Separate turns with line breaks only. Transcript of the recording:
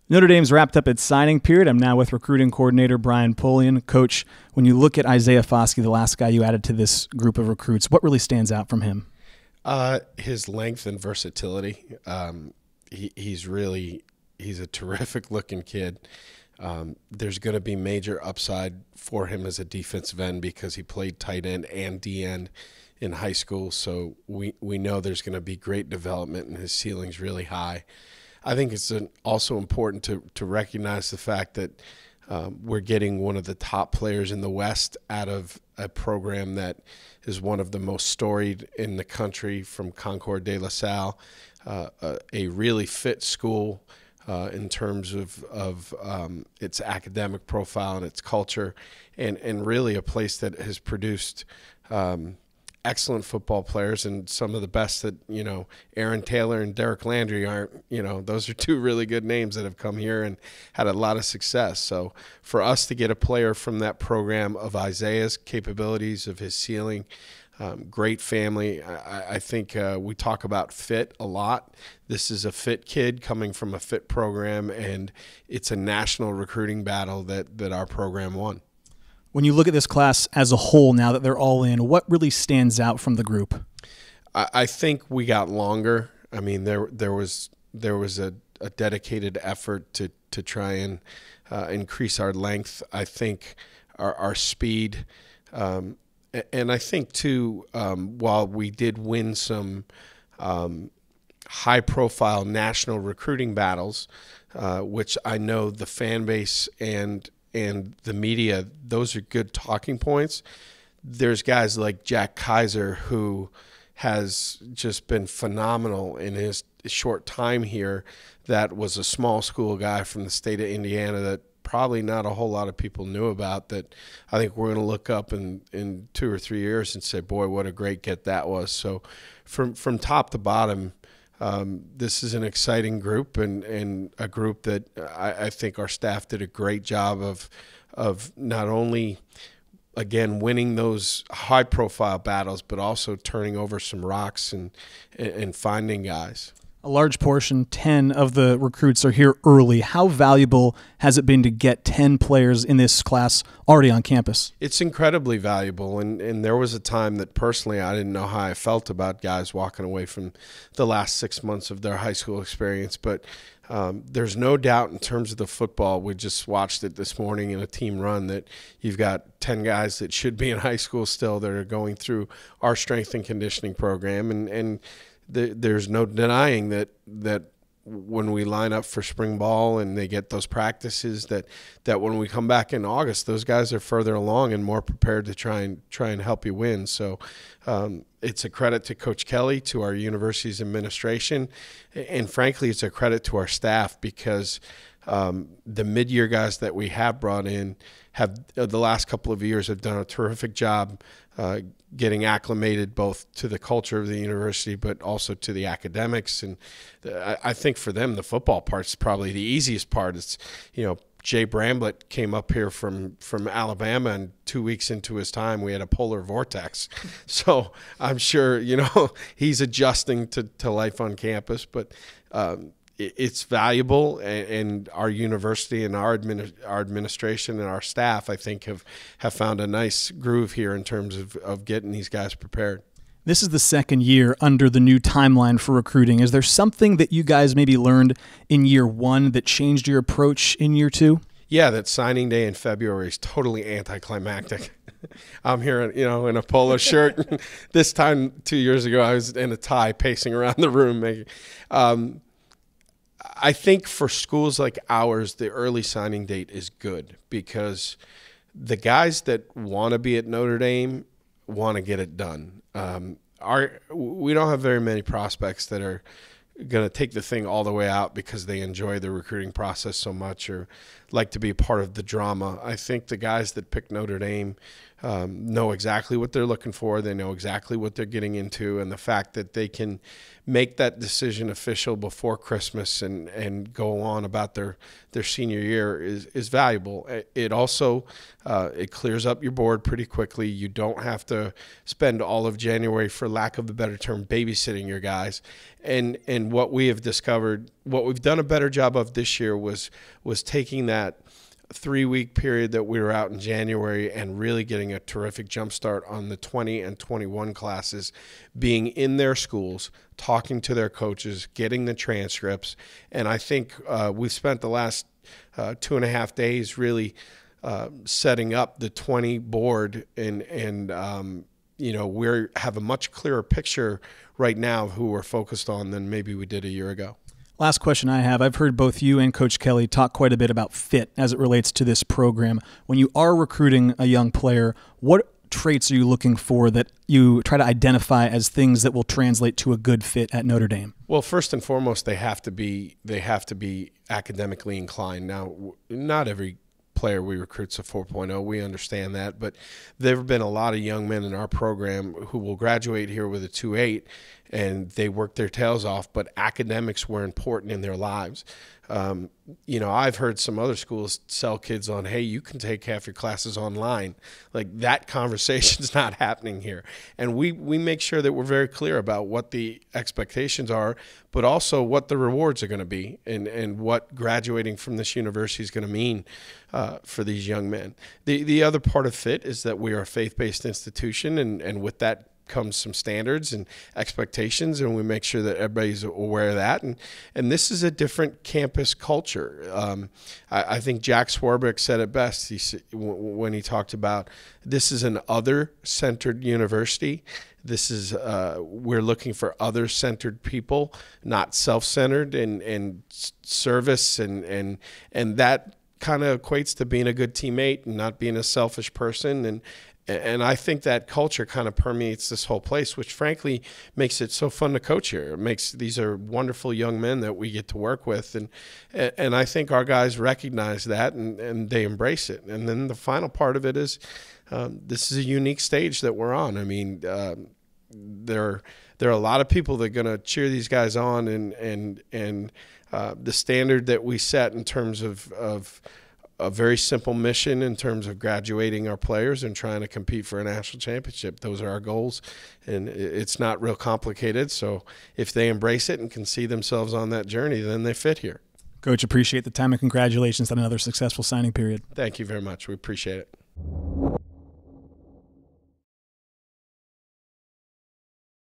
Notre Dame's wrapped up its signing period. I'm now with recruiting coordinator Brian Polian. Coach, when you look at Isaiah Foskey, the last guy you added to this group of recruits, what really stands out from him?
His length and versatility. He's a terrific looking kid. There's going to be major upside for him as a defensive end because he played tight end and D end in high school. So we know there's going to be great development, and his ceiling's really high. I think it's also important to recognize the fact that we're getting one of the top players in the West out of a program that is one of the most storied in the country, from Concord de La Salle, a really fit school in terms of its academic profile and its culture, and really a place that has produced excellent football players, and some of the best that, Aaron Taylor and Derek Landry aren't, those are two really good names that have come here and had a lot of success. So for us to get a player from that program of Isaiah's capabilities, of his ceiling, great family, I think we talk about fit a lot. This is a fit kid coming from a fit program, and it's a national recruiting battle that our program won.
When you look at this class as a whole, now that they're all in, what really stands out from the group?
I think we got longer. I mean, there was a dedicated effort to try and increase our length. I think our speed, and I think too, while we did win some high-profile national recruiting battles, which I know the fan base and the media, those are good talking points. There's guys like Jack Kaiser, who has just been phenomenal in his short time here, that was a small school guy from the state of Indiana that probably not a whole lot of people knew about, that I think we're going to look up in 2 or 3 years and say, boy, what a great get that was. So from top to bottom, this is an exciting group, and a group that I think our staff did a great job of not only, again, winning those high-profile battles, but also turning over some rocks and finding guys.
A large portion, 10 of the recruits, are here early. How valuable has it been to get 10 players in this class already on campus?
It's incredibly valuable, and there was a time that personally I didn't know how I felt about guys walking away from the last 6 months of their high school experience. But there's no doubt in terms of the football, we just watched it this morning in a team run, that you've got 10 guys that should be in high school still that are going through our strength and conditioning program, and there's no denying that when we line up for spring ball and they get those practices, that when we come back in August, those guys are further along and more prepared to try and help you win. So it's a credit to Coach Kelly, to our university's administration, and frankly, it's a credit to our staff, because the mid-year guys that we have brought in have the last couple of years have done a terrific job getting acclimated both to the culture of the university, but also to the academics. And I think for them, the football part's probably the easiest part. It's, Jay Bramblett came up here from Alabama, and 2 weeks into his time, we had a polar vortex. So I'm sure, he's adjusting to life on campus, but it's valuable, and our university and our administration and our staff, I think, have found a nice groove here in terms of getting these guys prepared.
This is the second year under the new timeline for recruiting. Is there something that you guys maybe learned in year one that changed your approach in year two?
Yeah, that signing day in February is totally anticlimactic. I'm here, in a polo shirt. This time 2 years ago, I was in a tie, pacing around the room. I think for schools like ours, the early signing date is good, because the guys that want to be at Notre Dame want to get it done. We don't have very many prospects that are going to take the thing all the way out because they enjoy the recruiting process so much or like to be a part of the drama. I think the guys that pick Notre Dame know exactly what they're looking for. They know exactly what they're getting into, and the fact that they can make that decision official before Christmas and go on about their senior year is valuable. It also it clears up your board pretty quickly. You don't have to spend all of January, for lack of a better term, babysitting your guys. And what we have discovered, what we've done a better job of this year was taking that 3-week period that we were out in January and really getting a terrific jump start on the 20 and 21 classes, being in their schools, talking to their coaches, getting the transcripts. And I think we've spent the last 2.5 days really setting up the 20 board, and you know, we have a much clearer picture right now of who we're focused on than maybe we did a year ago.
Last question I have. I've heard both you and Coach Kelly talk quite a bit about fit as it relates to this program. When you are recruiting a young player, what traits are you looking for that you try to identify as things that will translate to a good fit at Notre Dame?
Well, first and foremost, they have to be academically inclined. Now, not every player we recruit's a 4.0. We understand that, but there have been a lot of young men in our program who will graduate here with a 2.8, and they worked their tails off, but academics were important in their lives. You know, I've heard some other schools sell kids on, hey, you can take half your classes online. Like, that conversation's not happening here. And we make sure that we're very clear about what the expectations are, but also what the rewards are going to be, and what graduating from this university is going to mean for these young men. The other part of fit is that we are a faith-based institution, and with that comes some standards and expectations, and we make sure that everybody's aware of that. And this is a different campus culture. I think Jack Swarbrick said it best when he talked about this is an other-centered university. This is we're looking for other-centered people, not self-centered, and service, and that kind of equates to being a good teammate and not being a selfish person. And I think that culture kind of permeates this whole place, which frankly makes it so fun to coach here. It makes, these are wonderful young men that we get to work with. And I think our guys recognize that, and they embrace it. And then the final part of it is this is a unique stage that we're on. I mean, there are a lot of people that are going to cheer these guys on, and the standard that we set in terms of a very simple mission in terms of graduating our players and trying to compete for a national championship. Those are our goals, and it's not real complicated. So if they embrace it and can see themselves on that journey, then they fit here.
Coach, appreciate the time, and congratulations on another successful signing period.
Thank you very much. We appreciate it.